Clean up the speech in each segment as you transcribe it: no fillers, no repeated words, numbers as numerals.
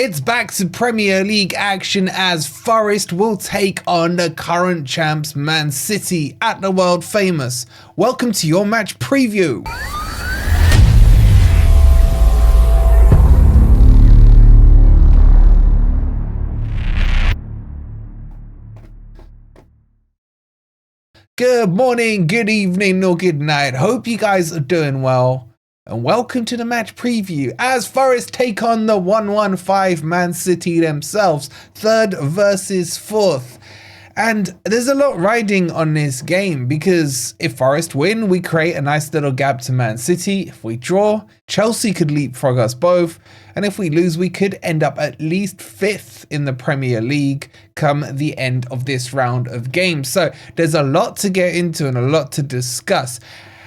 It's back to Premier League action as Forest will take on the current champs Man City at the world famous. Welcome to your match preview. Good morning, good evening, or good night. Hope you guys are doing well. And welcome to the match preview as Forest take on the 1-1-5 Man City themselves, third versus fourth. And there's a lot riding on this game because if Forest win, we create a nice little gap to Man City. If we draw, Chelsea could leapfrog us both. And if we lose, we could end up at least fifth in the Premier League come the end of this round of games. So there's a lot to get into and a lot to discuss.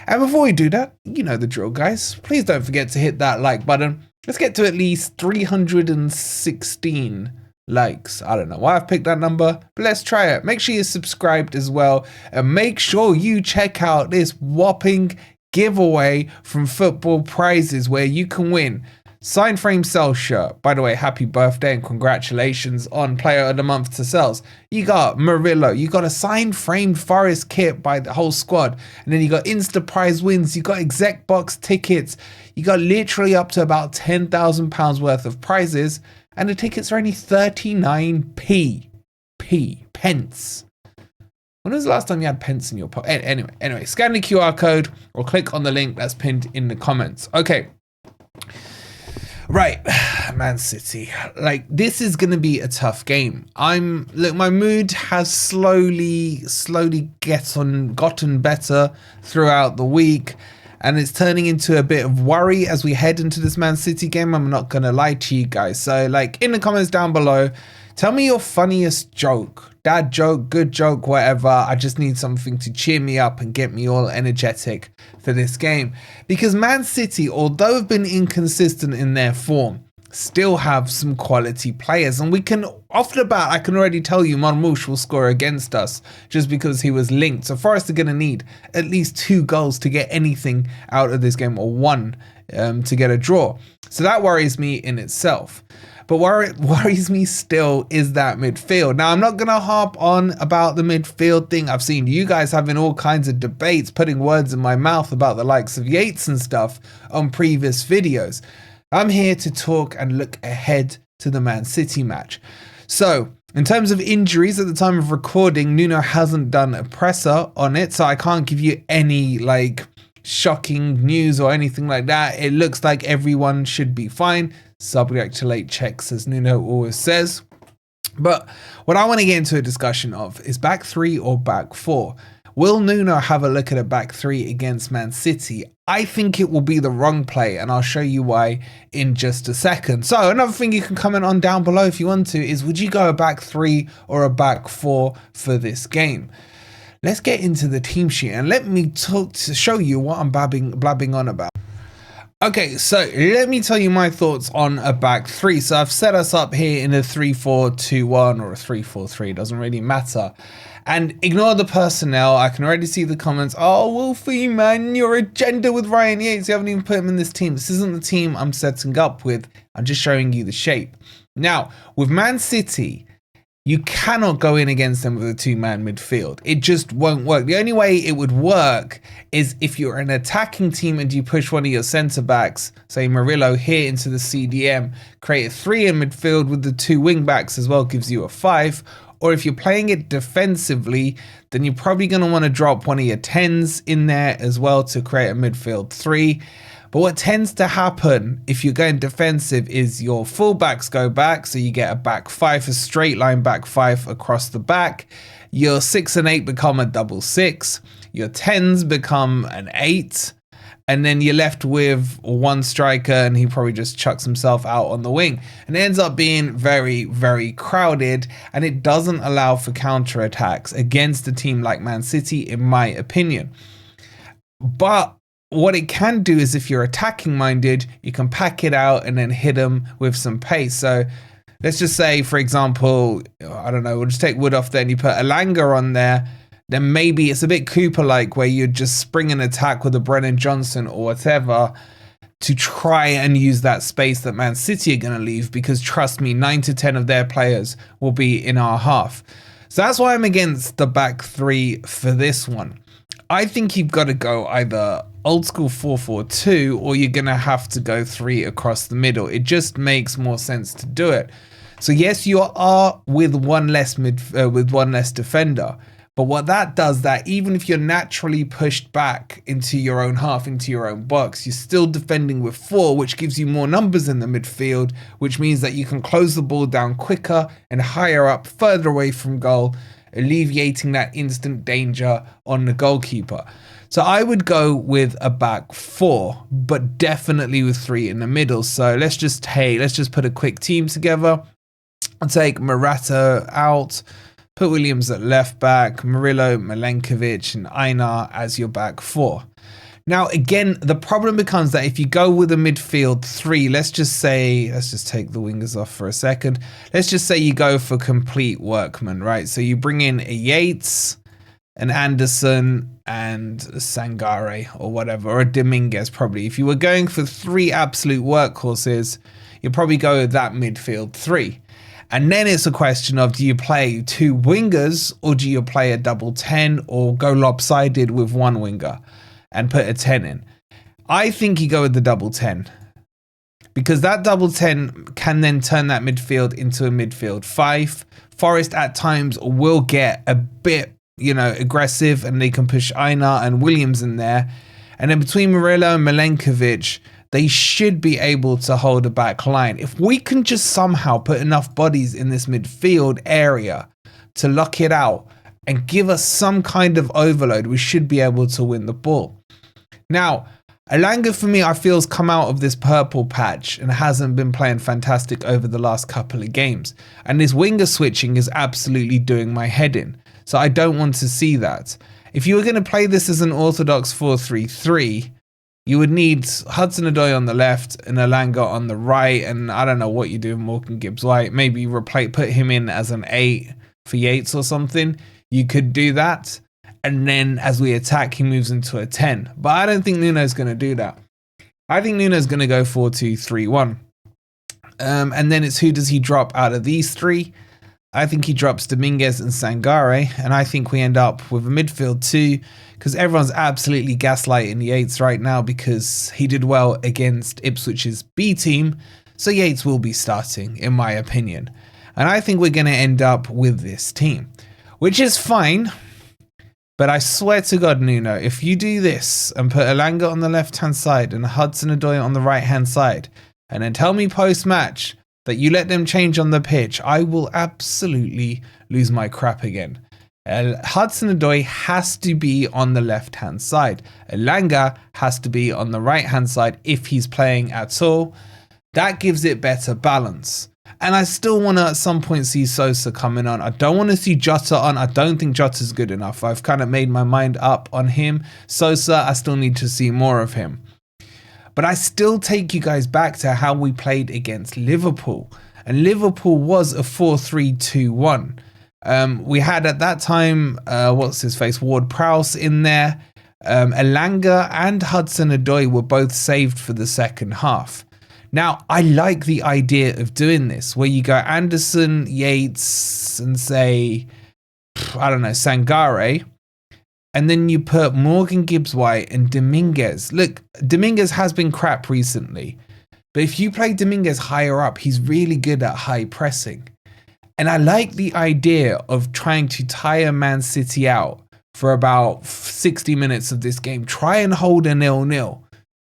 And before we do that, you know the drill, guys. Please don't forget to hit that like button. Let's get to at least 316 likes. I don't know why I've picked that number, but let's try it. Make sure you're subscribed as well. And make sure you check out this whopping giveaway from Football Prizes where you can win signed frame Cells shirt. By the way, happy birthday and congratulations on Player of the Month to Cells. You got Murillo, you got a signed framed Forest kit by the whole squad, and then you got Insta prize wins, you got exec box tickets, you got literally up to about £10,000 worth of prizes, and the tickets are only 39p. Pence. When was the last time you had pence in your pocket? Anyway, scan the QR code or click on the link that's pinned in the comments. Okay. Right, Man City, like this is going to be a tough game. Look, my mood has slowly gotten better throughout the week, and it's turning into a bit of worry as we head into this Man City game. I'm not going to lie to you guys. So like in the comments down below, tell me your funniest joke, dad joke, good joke, whatever. I just need something to cheer me up and get me all energetic for this game. Because Man City, although have been inconsistent in their form, still have some quality players. And we can, off the bat, I can already tell you Marmoush will score against us just because he was linked. So Forest are going to need at least 2 goals to get anything out of this game, or 1 to get a draw. So that worries me in itself. But what worries me still is that midfield. Now, I'm not going to harp on about the midfield thing. I've seen you guys having all kinds of debates, putting words in my mouth about the likes of Yates and stuff on previous videos. I'm here to talk and look ahead to the Man City match. So, in terms of injuries, at the time of recording, Nuno hasn't done a presser on it, so I can't give you any, shocking news or anything like that. It looks like everyone should be fine, subject to late checks, as Nuno always says. But what I want to get into a discussion of is back 3 or back 4. Will Nuno have a look at a back 3 against Man City? I think it will be the wrong play, and I'll show you why in just a second. So another thing you can comment on down below if you want to is, would you go a back 3 or a back 4 for this game? Let's get into the team sheet and let me talk to show you what I'm blabbing on about. Okay, so let me tell you my thoughts on a back 3. So I've set us up here in a 3-4-2-1 or a 3-4-3, doesn't really matter. And ignore the personnel. I can already see the comments. Oh, Wolfie, man, your agenda with Ryan Yates. You haven't even put him in this team. This isn't the team I'm setting up with. I'm just showing you the shape. Now, with Man City, you cannot go in against them with a 2-man midfield. It just won't work. The only way it would work is if you're an attacking team and you push one of your centre backs, say Murillo, here into the CDM, create a 3 in midfield with the 2 wing backs as well, gives you a 5. Or if you're playing it defensively, then you're probably going to want to drop one of your 10s in there as well to create a midfield 3. But what tends to happen if you're going defensive is your fullbacks go back, so you get a back 5, a straight line back 5 across the back. Your 6 and 8 become a double 6. Your 10s become an 8. And then you're left with 1 striker, and he probably just chucks himself out on the wing. And it ends up being very, very crowded, and it doesn't allow for counter-attacks against a team like Man City, in my opinion. But what it can do is, if you're attacking minded, you can pack it out and then hit them with some pace. So let's just say, for example, I don't know, we'll just take Wood off there and you put Elanga on there. Then maybe it's a bit Cooper-like where you just spring an attack with a Brennan Johnson or whatever to try and use that space that Man City are going to leave, because trust me, 9 to 10 of their players will be in our half. So that's why I'm against the back three for this one. I think you've got to go either old school 4-4-2, or you're going to have to go 3 across the middle. It just makes more sense to do it. So yes, you are with one less defender. But what that does, that even if you're naturally pushed back into your own half, into your own box, you're still defending with 4, which gives you more numbers in the midfield, which means that you can close the ball down quicker and higher up, further away from goal, alleviating that instant danger on the goalkeeper. So I would go with a back 4, but definitely with 3 in the middle. So let's just put a quick team together. I'll take Morata out. Put Williams at left back, Murillo, Milenkovic and Einar as your back 4. Now, again, the problem becomes that if you go with a midfield 3, let's just take the wingers off for a second. Let's just say you go for complete workman, right? So you bring in a Yates, an Anderson and a Sangare or whatever, or a Dominguez probably. If you were going for 3 absolute workhorses, you'd probably go with that midfield 3. And then it's a question of, do you play 2 wingers, or do you play a double 10, or go lopsided with 1 winger and put a 10 in? I think you go with the double 10, because that double 10 can then turn that midfield into a midfield 5. Forest at times will get a bit, aggressive, and they can push Einar and Williams in there. And then between Murillo and Milenkovic, they should be able to hold a back line. If we can just somehow put enough bodies in this midfield area to lock it out and give us some kind of overload, we should be able to win the ball. Now, Elanga, for me, I feel has come out of this purple patch and hasn't been playing fantastic over the last couple of games. And this winger switching is absolutely doing my head in. So I don't want to see that. If you were going to play this as an orthodox 4-3-3, you would need Hudson-Odoi on the left and Elanga on the right. And I don't know what you do with Morgan Gibbs-White. Maybe put him in as an 8 for Yates or something. You could do that. And then as we attack, he moves into a 10. But I don't think Nuno's going to do that. I think Nuno's going to go 4-2-3-1. And then it's, who does he drop out of these 3? I think he drops Dominguez and Sangare, and I think we end up with a midfield 2, because everyone's absolutely gaslighting Yates right now because he did well against Ipswich's B team, so Yates will be starting, in my opinion. And I think we're going to end up with this team, which is fine, but I swear to God, Nuno, if you do this and put Elanga on the left-hand side and Hudson-Odoi on the right-hand side, and then tell me post-match that you let them change on the pitch, I will absolutely lose my crap again. Hudson-Odoi has to be on the left-hand side. Elanga has to be on the right-hand side if he's playing at all. That gives it better balance. And I still want to at some point see Sosa coming on. I don't want to see Jota on. I don't think Jota's good enough. I've kind of made my mind up on him. Sosa, I still need to see more of him. But I still take you guys back to how we played against Liverpool. And Liverpool was a 4-3-2-1. We had at that time, Ward-Prowse in there. Elanga and Hudson-Odoi were both saved for the second half. Now, I like the idea of doing this, where you go Anderson, Yates, and say, Sangare. And then you put Morgan Gibbs-White and Dominguez. Look, Dominguez has been crap recently. But if you play Dominguez higher up, he's really good at high pressing. And I like the idea of trying to tire Man City out for about 60 minutes of this game. Try and hold a 0-0.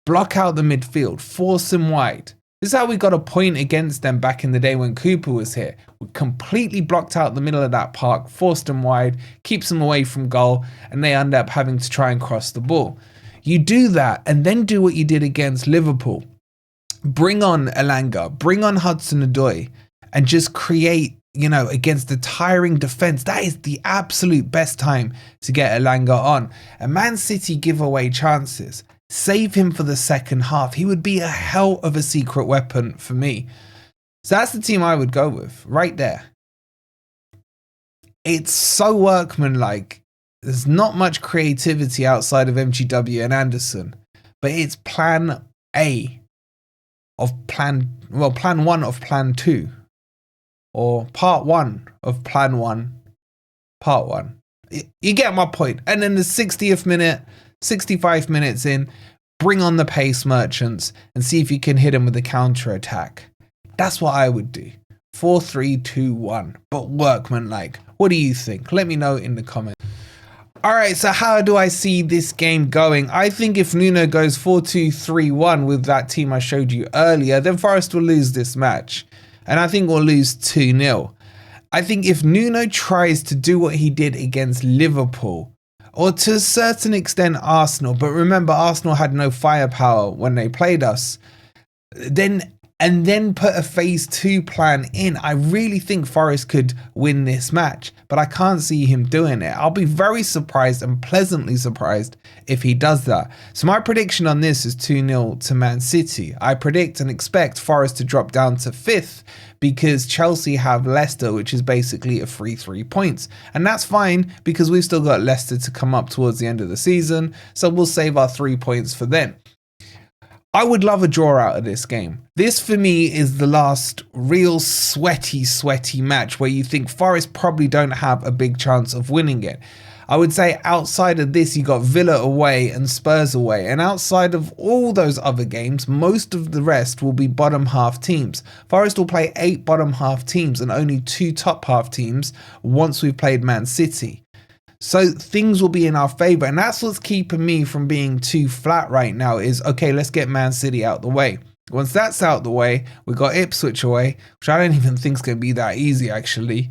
Block out the midfield. Force them wide. This is how we got a point against them back in the day when Cooper was here. We completely blocked out the middle of that park, forced them wide, keeps them away from goal, and they end up having to try and cross the ball. You do that and then do what you did against Liverpool. Bring on Elanga, bring on Hudson-Odoi, and just create, against the tiring defence. That is the absolute best time to get Elanga on. And Man City give away chances. Save him for the second half. He would be a hell of a secret weapon for me. So that's the team I would go with, right there. It's so workmanlike. There's not much creativity outside of MGW and Anderson. But it's plan A. plan one of plan two, or part one of plan one, part one. You get my point. And then the 60th minute, 65 minutes in, bring on the pace merchants and see if you can hit them with a counter attack. That's what I would do. 4-3-2-1, but workmanlike. What do you think? Let me know in the comments. All right, so how do I see this game going? I think if Nuno goes 4-2-3-1 with that team I showed you earlier, then Forest will lose this match. And I think we'll lose 2-0. I think if Nuno tries to do what he did against Liverpool, or to a certain extent Arsenal, but remember Arsenal had no firepower when they played us, then put a phase 2 plan in, I really think Forest could win this match, but I can't see him doing it. I'll be very surprised and pleasantly surprised if he does that. So my prediction on this is 2-0 to Man City. I predict and expect Forest to drop down to 5th because Chelsea have Leicester, which is basically a free 3 points. And that's fine because we've still got Leicester to come up towards the end of the season, so we'll save our 3 points for them. I would love a draw out of this game. This for me is the last real sweaty match where you think Forest probably don't have a big chance of winning it. I would say outside of this, you got Villa away and Spurs away. And outside of all those other games, most of the rest will be bottom half teams. Forest will play 8 bottom half teams and only 2 top half teams once we've played Man City. So things will be in our favour, and that's what's keeping me from being too flat right now is, okay, let's get Man City out the way. Once that's out the way, we got Ipswich away, which I don't even think is going to be that easy actually.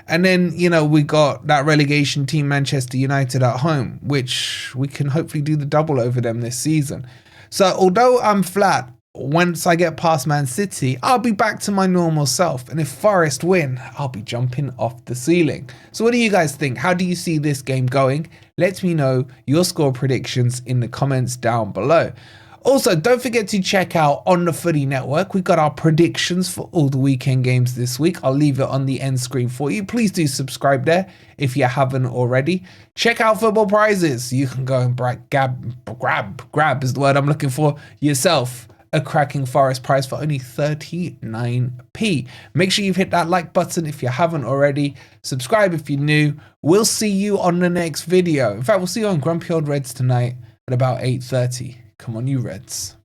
And then, we got that relegation team Manchester United at home, which we can hopefully do the double over them this season. So although I'm flat, once I get past Man City, I'll be back to my normal self. And if Forest win, I'll be jumping off the ceiling. So what do you guys think? How do you see this game going? Let me know your score predictions in the comments down below. Also, don't forget to check out On The Footy Network. We've got our predictions for all the weekend games this week. I'll leave it on the end screen for you. Please do subscribe there if you haven't already. Check out Football Prizes. You can go and grab is the word I'm looking for, yourself a cracking Forest prize for only 39p. Make sure you've hit that like button if you haven't already. Subscribe if you're new. We'll see you on the next video. In fact, we'll see you on Grumpy Old Reds tonight at about 8:30. Come on, you Reds.